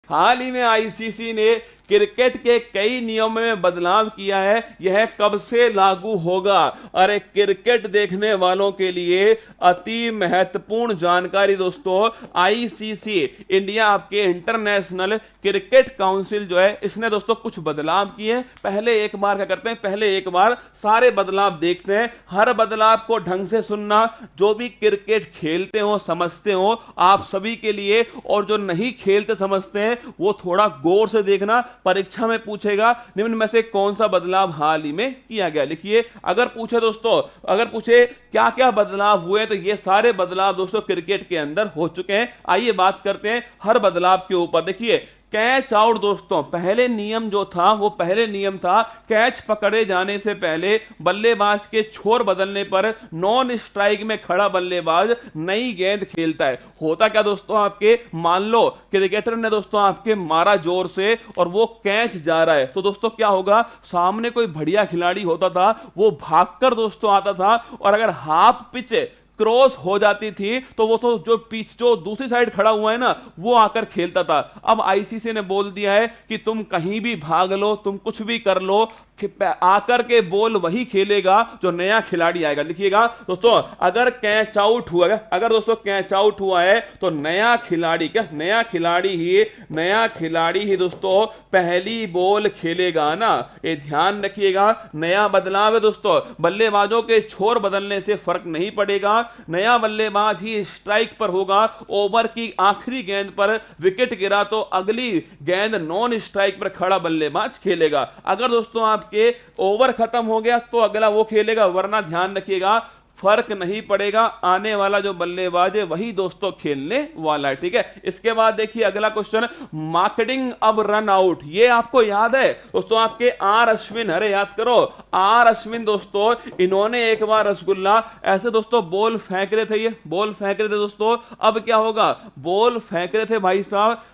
हाल ही में आईसीसी ने क्रिकेट के कई नियमों में बदलाव किया है। यह कब से लागू होगा? अरे क्रिकेट देखने वालों के लिए अति महत्वपूर्ण जानकारी दोस्तों। आईसीसी इंडिया आपके इंटरनेशनल क्रिकेट काउंसिल जो है, इसने दोस्तों कुछ बदलाव किए हैं। पहले एक बार क्या करते हैं, पहले एक बार सारे बदलाव देखते हैं। हर बदलाव को ढंग से सुनना, जो भी क्रिकेट खेलते हो समझते हो आप सभी के लिए, और जो नहीं खेलते समझते हैं वो थोड़ा गौर से देखना। परीक्षा में पूछेगा निम्न में से कौन सा बदलाव हाल ही में किया गया, लिखिए। अगर पूछे दोस्तों, अगर पूछे क्या क्या बदलाव हुए, तो ये सारे बदलाव दोस्तों क्रिकेट के अंदर हो चुके हैं। आइए बात करते हैं हर बदलाव के ऊपर। देखिए कैच आउट दोस्तों, पहले नियम जो था वो पहले नियम था कैच पकड़े जाने से पहले बल्लेबाज के छोर बदलने पर नॉन स्ट्राइक में खड़ा बल्लेबाज नई गेंद खेलता है। होता क्या दोस्तों, आपके मान लो क्रिकेटर ने दोस्तों आपके मारा जोर से और वो कैच जा रहा है, तो दोस्तों क्या होगा, सामने कोई बढ़िया खिलाड़ी होता था, वो भागकर दोस्तों आता था, और अगर हाफ पिच क्रॉस हो जाती थी तो वो तो जो पिच जो दूसरी साइड खड़ा हुआ है ना, वो आकर खेलता था। अब आईसीसी ने बोल दिया है कि तुम कहीं भी भाग लो, तुम कुछ भी कर लो, आकर के बॉल वही खेलेगा जो नया खिलाड़ी आएगा। लिखिएगा दोस्तों, अगर कैच आउट हुआ, अगर दोस्तों कैच आउट हुआ है तो नया खिलाड़ी, क्या नया खिलाड़ी ही दोस्तों पहली बॉल खेलेगा ना, ये ध्यान रखिएगा। नया बदलाव है दोस्तों, बल्लेबाजों के छोर बदलने से फर्क नहीं पड़ेगा, नया बल्लेबाज ही स्ट्राइक पर होगा। ओवर की आखिरी गेंद पर विकेट गिरा तो अगली गेंद नॉन स्ट्राइक पर खड़ा बल्लेबाज खेलेगा। अगर दोस्तों आप के ओवर खत्म हो गया तो अगला वो खेलेगा, वरना ध्यान रखिएगा फर्क नहीं पड़ेगा, आने वाला जो बल्लेबाज है वही दोस्तों खेलने वाला है, ठीक है। इसके बाद देखिए अगला क्वेश्चन, मार्केटिंग अब रन आउट, ये आपको याद है दोस्तों, आपके आर अश्विन, अरे याद करो आर अश्विन दोस्तों, इन्होंने एक बार रसगुल्ला ऐसे दोस्तों बॉल फेंक रहे थे, ये बॉल फेंक रहे थे दोस्तों। अब क्या होगा, बॉल फेंक रहे थे भाई साहब,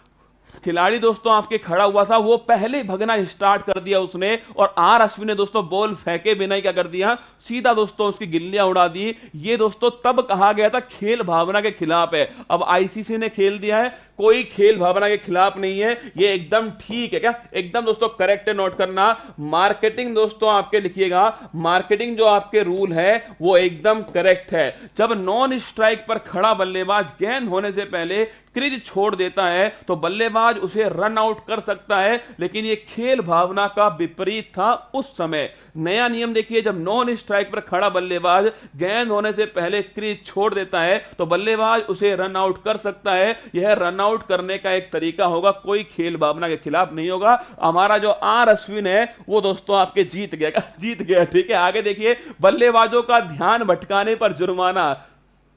खिलाड़ी दोस्तों आपके खड़ा हुआ था, वो पहले भगना स्टार्ट कर दिया उसने, और आर अश्विन ने दोस्तों बॉल फेंके बिना ही क्या कर दिया, सीधा दोस्तों उसकी गिल्लियां उड़ा दी। ये दोस्तों तब कहा गया था खेल भावना के खिलाफ है। अब आईसीसी ने खेल दिया है, कोई खेल भावना के खिलाफ नहीं है, ये एकदम ठीक है, क्या एकदम दोस्तों करेक्ट है, नोट करना। मार्केटिंग दोस्तों आपके लिखिएगा, मार्केटिंग जो आपके रूल है वो एकदम करेक्ट है। जब नॉन स्ट्राइक पर खड़ा बल्लेबाज गेंद होने से पहले क्रीज छोड़ देता है तो बल्लेबाज उसे रन आउट कर सकता है, लेकिन ये खेल भावना का विपरीत था उस समय। नया नियम देखिए, जब नॉन स्ट्राइक पर खड़ा बल्लेबाज गेंद होने से पहले क्रीज छोड़ देता है तो बल्लेबाज उसे रन आउट कर सकता है। यह रन आउट करने का एक तरीका होगा, कोई खेल भावना के खिलाफ नहीं होगा। हमारा जो आर अश्विन है वो दोस्तों आपके जीत गया, ठीक है। आगे देखिए, बल्लेबाजों का ध्यान भटकाने पर जुर्माना।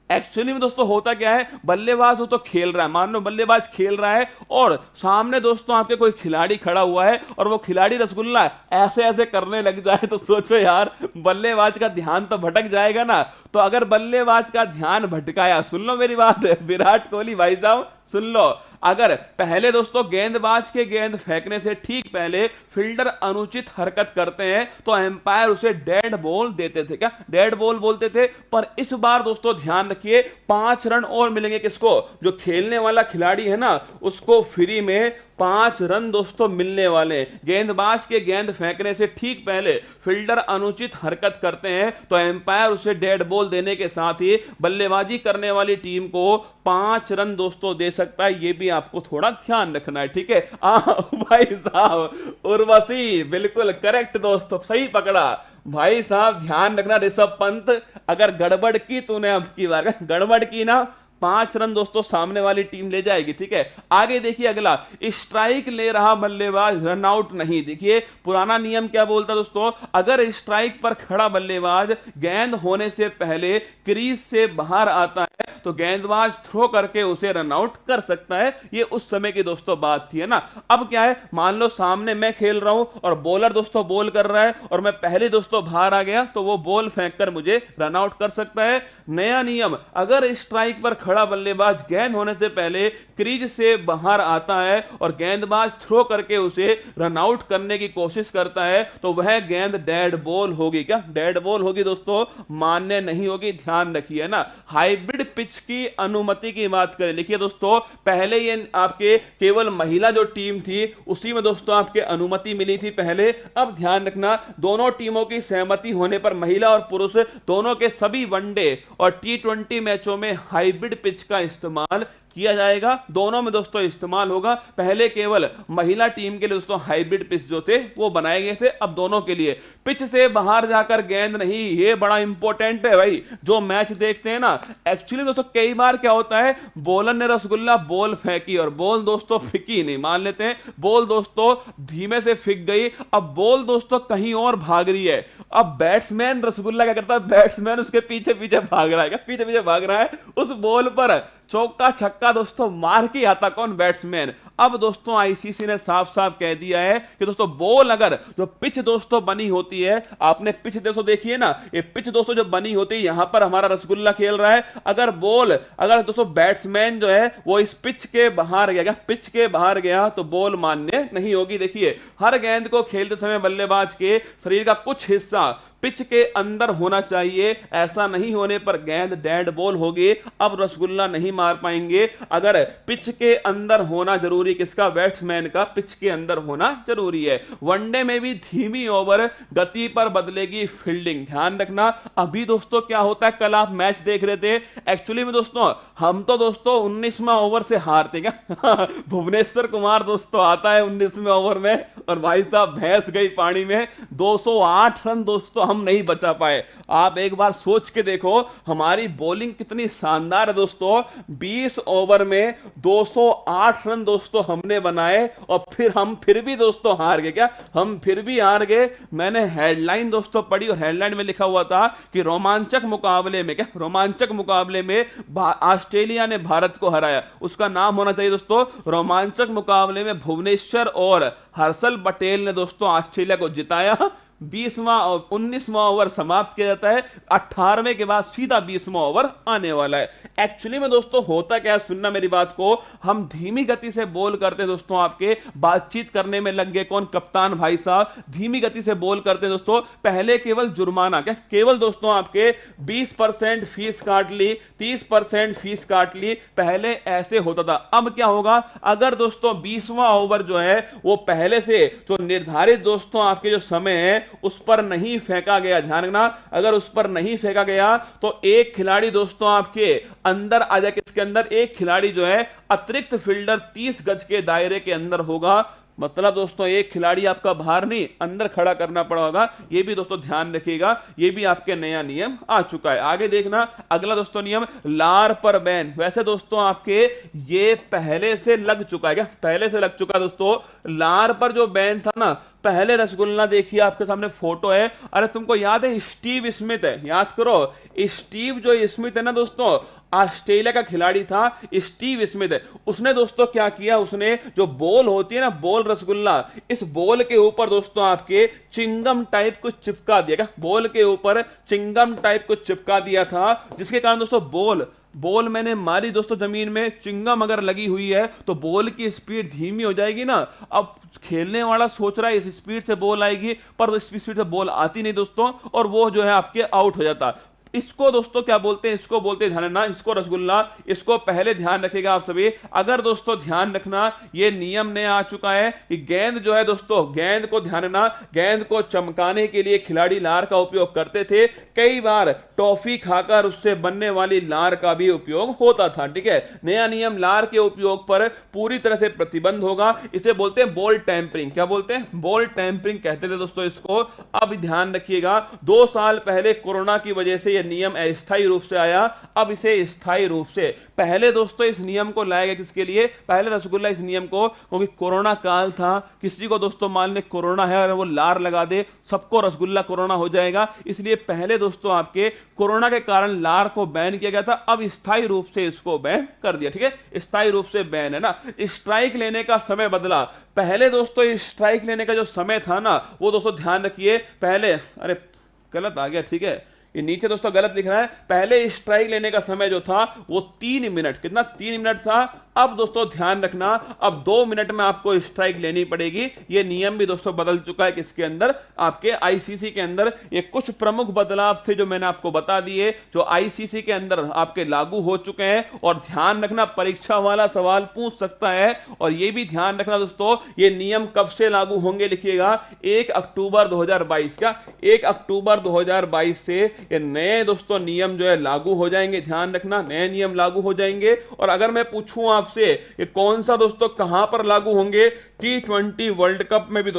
एक्चुअली में दोस्तों होता क्या है, बल्लेबाज तो खेल रहा है, मान लो बल्लेबाज खेल रहा है और सामने दोस्तों आपके कोई खिलाड़ी खड़ा हुआ है और वो खिलाड़ी रसगुल्ला ऐसे ऐसे करने लग जाए, तो सोचो यार बल्लेबाज का ध्यान तो भटक जाएगा ना। तो अगर बल्लेबाज का ध्यान भटकाया, सुन लो मेरी बात, विराट कोहली भाई साहब सुन लो, अगर पहले दोस्तों गेंदबाज के गेंद फेंकने से ठीक पहले फील्डर अनुचित हरकत करते हैं तो एम्पायर उसे डेड बॉल देते थे, क्या डेड बॉल बोलते थे। पर इस बार दोस्तों ध्यान रखिए, 5 रन और मिलेंगे किसको, जो खेलने वाला खिलाड़ी है ना उसको फ्री में 5 रन दोस्तों मिलने वाले। गेंदबाज के गेंद फेंकने से ठीक पहले फील्डर अनुचित हरकत करते हैं तो एम्पायर उसे डेड बॉल देने के साथ ही बल्लेबाजी करने वाली टीम को 5 रन दोस्तों दे सकता है। ये भी आपको थोड़ा ध्यान रखना है, ठीक है। भाई साहब उर्वशी बिल्कुल करेक्ट दोस्तों, सही पकड़ा भाई साहब, ध्यान रखना। ऋषभ पंत अगर गड़बड़ की, तूने अब की बार गड़बड़ की ना, 5 रन दोस्तों सामने वाली टीम ले जाएगी, ठीक है। आगे देखिए अगला, स्ट्राइक ले रहा बल्लेबाज रन आउट नहीं। देखिए पुराना नियम क्या बोलता दोस्तों, अगर स्ट्राइक पर खड़ा बल्लेबाज गेंद होने से पहले क्रीज से बाहर आता है तो गेंदबाज थ्रो करके उसे रन आउट कर सकता है। ये उस समय की दोस्तों बात थी, है ना। अब क्या है, मान लो सामने मैं खेल रहा हूं और बॉलर दोस्तों बॉल कर रहा है और मैं पहले दोस्तों बाहर आ गया तो वो बॉल फेंककर मुझे रन आउट कर सकता है। नया नियम, अगर स्ट्राइक पर खड़ा बल्लेबाज गेंद होने से पहले क्रीज से बाहर आता है और गेंदबाज थ्रो करके उसे रन आउट करने की कोशिश करता है तो वह गेंद डेड बॉल होगी, क्या डेड बॉल होगी दोस्तों, मान्य नहीं होगी, ध्यान रखिए ना। हाइब्रिड पिच की अनुमति की बात करें, देखिए दोस्तों पहले ये आपके केवल महिला जो टीम थी उसी में दोस्तों आपके अनुमति मिली थी पहले। अब ध्यान रखना, दोनों टीमों की सहमति होने पर महिला और पुरुष दोनों के सभी वनडे और T20 मैचों में हाइब्रिड पिच का इस्तेमाल किया जाएगा। दोनों में दोस्तों इस्तेमाल होगा। पहले केवल महिला टीम के लिए दोस्तों हाइब्रिड पिच जो थे वो बनाए गए थे, अब दोनों के लिए। पिच से बाहर जाकर गेंद नहीं, ये बड़ा इंपॉर्टेंट है भाई। जो मैच देखते हैं ना, एक्चुअली दोस्तों कई बार क्या होता है, बॉलर ने रसगुल्ला बॉल फेंकी और बॉल दोस्तों फिकी नहीं, मान लेते हैं बॉल दोस्तों धीमे से फिक गई, अब बॉल दोस्तों कहीं और भाग रही है। अब बैट्समैन रसगुल्ला क्या करता है, बैट्समैन उसके पीछे पीछे भाग रहा है, क्या पीछे पीछे भाग रहा है, उस बॉल पर चौका छक्का दोस्तों मार के आता कौन, बैट्समैन। अब दोस्तों आईसीसी ने साफ साफ कह दिया है कि दोस्तों बॉल अगर जो पिच दोस्तों बनी होती है, आपने पिच दोस्तों देखिए ना, ये पिच दोस्तों जो बनी होती है, यहां पर हमारा रसगुल्ला खेल रहा है, अगर बॉल अगर दोस्तों बैट्समैन जो है वो इस पिच के बाहर गया, पिच के बाहर गया तो बॉल मान्य नहीं होगी। देखिए हर गेंद को खेलते समय बल्लेबाज के शरीर का कुछ हिस्सा पिच के अंदर होना चाहिए, ऐसा नहीं होने पर गेंद डेड बॉल होगी। अब रसगुल्ला नहीं मार पाएंगे। अगर पिच के अंदर होना जरूरी, किसका, बैट्समैन का, पिच के अंदर होना जरूरी है। वनडे में भी धीमी ओवर गति पर बदलेगी फील्डिंग, ध्यान रखना। अभी दोस्तों क्या होता है, कल आप मैच देख रहे थे, एक्चुअली में दोस्तों हम तो दोस्तों 19वां ओवर से हारते क्या भुवनेश्वर कुमार दोस्तों आता है 19वें ओवर में और भाई साहब भैंस गई पानी में, 208 रन दोस्तों हम नहीं बचा पाए। आप एक बार सोच के देखो हमारी बॉलिंग कितनी शानदार है दोस्तों, 20 ओवर में 208 रन दोस्तों हमने बनाए और फिर भी दोस्तों हार गए। क्या हम फिर भी हार गए? मैंने हेडलाइन दोस्तों पढ़ी और हेडलाइन में लिखा हुआ था कि रोमांचक मुकाबले में, क्या रोमांचक मुकाबले में ऑस्ट्रेलिया ने भारत को हराया। उसका नाम होना चाहिए दोस्तों रोमांचक मुकाबले में भुवनेश्वर और हर्षल पटेल ने दोस्तों ऑस्ट्रेलिया को जिताया। 20वां और 19वां ओवर समाप्त किया जाता है, 18वें के बाद सीधा 20वां ओवर आने वाला है। एक्चुअली में दोस्तों होता क्या है, सुनना मेरी बात को, हम धीमी गति से बॉल करते हैं दोस्तों, आपके बातचीत करने में लग गए कौन, कप्तान भाई साहब, धीमी गति से बॉल करते हैं दोस्तों। पहले केवल जुर्माना, क्या केवल दोस्तों आपके 20% फीस काट ली, 30% फीस काट ली, पहले ऐसे होता था। अब क्या होगा, अगर दोस्तों 20वां ओवर जो है वो पहले से जो निर्धारित दोस्तों आपके जो समय है उस पर नहीं फेंका गया, ध्यान रखना, अगर उस पर नहीं फेंका गया तो एक खिलाड़ी दोस्तों आपके अंदर आ जाए, किसके अंदर, एक खिलाड़ी जो है अतिरिक्त फील्डर 30 गज के दायरे के अंदर होगा। मतलब दोस्तों एक खिलाड़ी आपका बाहर नहीं अंदर खड़ा करना पड़ा होगा। ये भी दोस्तों ध्यान रखिएगा, ये भी आपके नया नियम आ चुका है। आगे देखना अगला दोस्तों नियम, लार पर बैन। वैसे दोस्तों आपके ये पहले से लग चुका है, क्या पहले से लग चुका है दोस्तों, लार पर जो बैन था ना, पहले रसगुल्ला देखिए आपके सामने फोटो है, अरे तुमको याद है स्टीव स्मिथ है, याद करो, स्टीव जो स्मिथ है ना दोस्तों, ऑस्ट्रेलिया का खिलाड़ी था स्टीव स्मिथ है। उसने दोस्तों क्या किया, उसने जो बॉल होती है ना, बॉल रसगुल्ला, इस बॉल के ऊपर दोस्तों आपके चिंगम टाइप को चिपका दिया, क्या बॉल के ऊपर चिंगम टाइप को चिपका दिया था, जिसके कारण दोस्तों बॉल मैंने मारी दोस्तों जमीन में, चिंगम अगर लगी हुई है तो बॉल की स्पीड धीमी हो जाएगी ना। अब खेलने वाला सोच रहा है इस स्पीड से बॉल आएगी, पर इस स्पीड से बॉल आती नहीं दोस्तों, और वो जो है आपके आउट हो जाता। इसको दोस्तों क्या बोलते हैं, इसको बोलते हैं, ध्यान रखना, इसको रसगुल्ला, इसको पहले ध्यान रखिएगा आप सभी। अगर दोस्तों ध्यान रखना, ये नियम नया आ चुका है कि गेंद जो है दोस्तों, गेंद को ध्यान रखना, गेंद को चमकाने के लिए खिलाड़ी लार का उपयोग करते थे। कई बार टॉफी खाकर उससे बनने वाली लार का भी उपयोग होता था, ठीक है। नया नियम, लार के उपयोग पर पूरी तरह से प्रतिबंध होगा। इसे बोलते हैं बॉल टैंपरिंग। क्या बोलते हैं, बॉल टैंपरिंग कहते थे दोस्तों इसको। अब ध्यान रखिएगा, 2 साल पहले कोरोना की वजह से नियम अस्थायी रूप से आया, अब इसे स्थायी रूप से, पहले दोस्तों इस नियम को लाया गया किसके लिए, पहले रसगुल्ला इस नियम को, क्योंकि कोरोना काल था, किसी को दोस्तों मान ले कोरोना है और वो लार लगा दे, सबको रसगुल्ला कोरोना हो जाएगा, इसलिए पहले दोस्तों आपके कोरोना के कारण लार को बैन किया गया था। अब स्थायी रूप से इसको बैन कर दिया, ठीक है, स्थायी रूप से बैन है ना। स्ट्राइक लेने का समय बदला, पहले दोस्तों स्ट्राइक लेने का जो समय था ना, वो दोस्तों ध्यान रखिए, पहले, अरे गलत आ गया, ठीक है, ये नीचे दोस्तों गलत लिख रहा है, पहले स्ट्राइक लेने का समय जो था वो 3 मिनट, कितना 3 मिनट था। अब दोस्तों ध्यान रखना, अब 2 मिनट में आपको स्ट्राइक लेनी पड़ेगी। ये नियम भी दोस्तों बदल चुका है किसके अंदर, आपके आईसीसी के अंदर। ये कुछ प्रमुख बदलाव थे जो मैंने आपको बता दिए, जो आईसीसी के अंदर आपके लागू हो चुके हैं। और ध्यान रखना, परीक्षा वाला सवाल पूछ सकता है। और ये भी ध्यान रखना दोस्तों, ये नियम कब से लागू होंगे, लिखिएगा 1 अक्टूबर 2022 का, 1 अक्टूबर 2022 से ये नए दोस्तों नियम जो है लागू हो जाएंगे। ध्यान रखना, नए नियम लागू हो जाएंगे। और अगर मैं पूछूं आपसे ये कौन सा दोस्तों कहां पर लागू होंगे, T20 वर्ल्ड कप में भी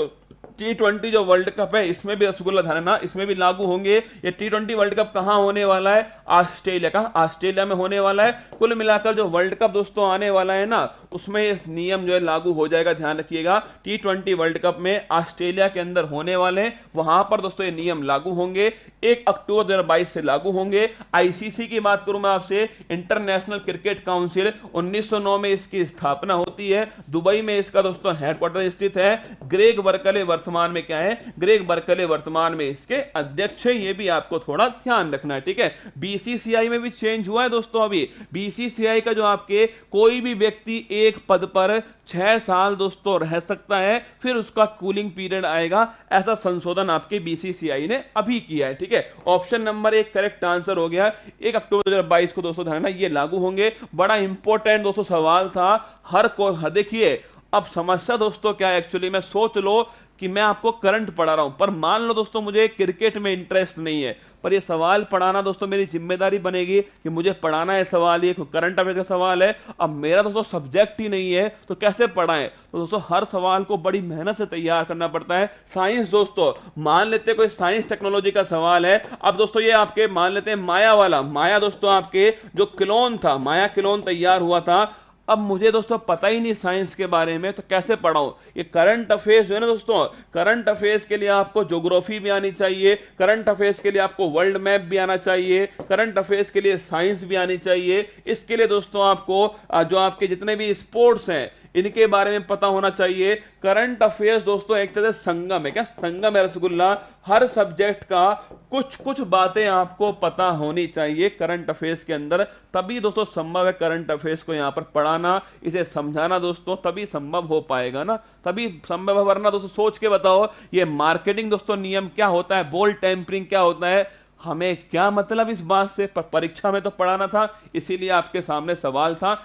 T20 जो वर्ल्ड कप है इसमें भी रसगुल्ला ध्यान ना, इसमें भी लागू होंगे। ये T20 वर्ल्ड कप कहां होने वाला है, ऑस्ट्रेलिया का, ऑस्ट्रेलिया में होने वाला है। कुल मिलाकर जो वर्ल्ड कप दोस्तों आने वाला है ना, उसमें ये नियम जो है लागू हो जाएगा। ध्यान रखिएगा, T20 वर्ल्ड कप में ऑस्ट्रेलिया के अंदर होने वाले हैं, वहां पर दोस्तों ये नियम लागू होंगे। 1 अक्टूबर 2022 से लागू होंगे। आईसीसी की बात करूं मैं आपसे, इंटरनेशनल क्रिकेट काउंसिल, 1909 में इसकी स्थापना होती है। दुबई में इसका दोस्तों हेडक्वार्टर स्थित है। ग्रेग बर्कले वर्तमान में क्या है, ग्रेग बर्कले वर्तमान में इसके अध्यक्ष है। ये भी आपको थोड़ा ध्यान रखना है, ठीक है। बीसीसीआई में भी चेंज हुआ है दोस्तों। अभी बीसीसीआई का जो आपके कोई भी व्यक्ति एक पद पर 6 साल दोस्तों रह सकता है, फिर उसका कूलिंग पीरियड आएगा। ऐसा संशोधन आपके बीसीसीआई ने अभी किया है, ठीक है। ऑप्शन नंबर 1 करेक्ट आंसर हो गया। 1 अक्टूबर 2022 को दोस्तों ध्यान रखना, ये लागू होंगे। बड़ा इंपॉर्टेंट दोस्तों सवाल था, हर को देखिए। अब समस्या दोस्तों क्या है, एक्चुअली में सोच लो कि मैं आपको करंट पढ़ा रहा हूं, पर मान लो दोस्तों मुझे क्रिकेट में इंटरेस्ट नहीं है, पर ये सवाल पढ़ाना दोस्तों मेरी जिम्मेदारी बनेगी कि मुझे पढ़ाना है सवाल, ये करंट अफेयर का सवाल है। अब मेरा दोस्तों सब्जेक्ट ही नहीं है तो कैसे पढ़ाएं, तो दोस्तों हर सवाल को बड़ी मेहनत से तैयार करना पड़ता है। साइंस दोस्तों, मान लेते कोई साइंस टेक्नोलॉजी का सवाल है। अब दोस्तों ये आपके मान लेते हैं माया वाला, माया दोस्तों आपके जो क्लोन था, माया क्लोन तैयार हुआ था। अब मुझे दोस्तों पता ही नहीं साइंस के बारे में, तो कैसे पढ़ाऊं। ये करंट अफेयर्स है ना दोस्तों, करंट अफेयर्स के लिए आपको ज्योग्राफी भी आनी चाहिए, करंट अफेयर्स के लिए आपको वर्ल्ड मैप भी आना चाहिए, करंट अफेयर्स के लिए साइंस भी आनी चाहिए। इसके लिए दोस्तों आपको जो आपके जितने भी स्पोर्ट्स हैं इनके बारे में पता होना चाहिए। करंट अफेयर्स दोस्तों एक तरह से संगम है, क्या संगम है रसगुल्ला, हर सब्जेक्ट का कुछ कुछ बातें आपको पता होनी चाहिए करंट अफेयर्स के अंदर, तभी दोस्तों संभव है करंट अफेयर्स को यहां पर पढ़ाना, इसे समझाना दोस्तों, तभी संभव हो पाएगा ना, तभी संभव है। वरना दोस्तों सोच के बताओ, ये मार्केटिंग दोस्तों नियम क्या होता है, बोल टेम्परिंग क्या होता है, हमें क्या मतलब इस बात से, परीक्षा में तो पढ़ाना था, इसीलिए आपके सामने सवाल था।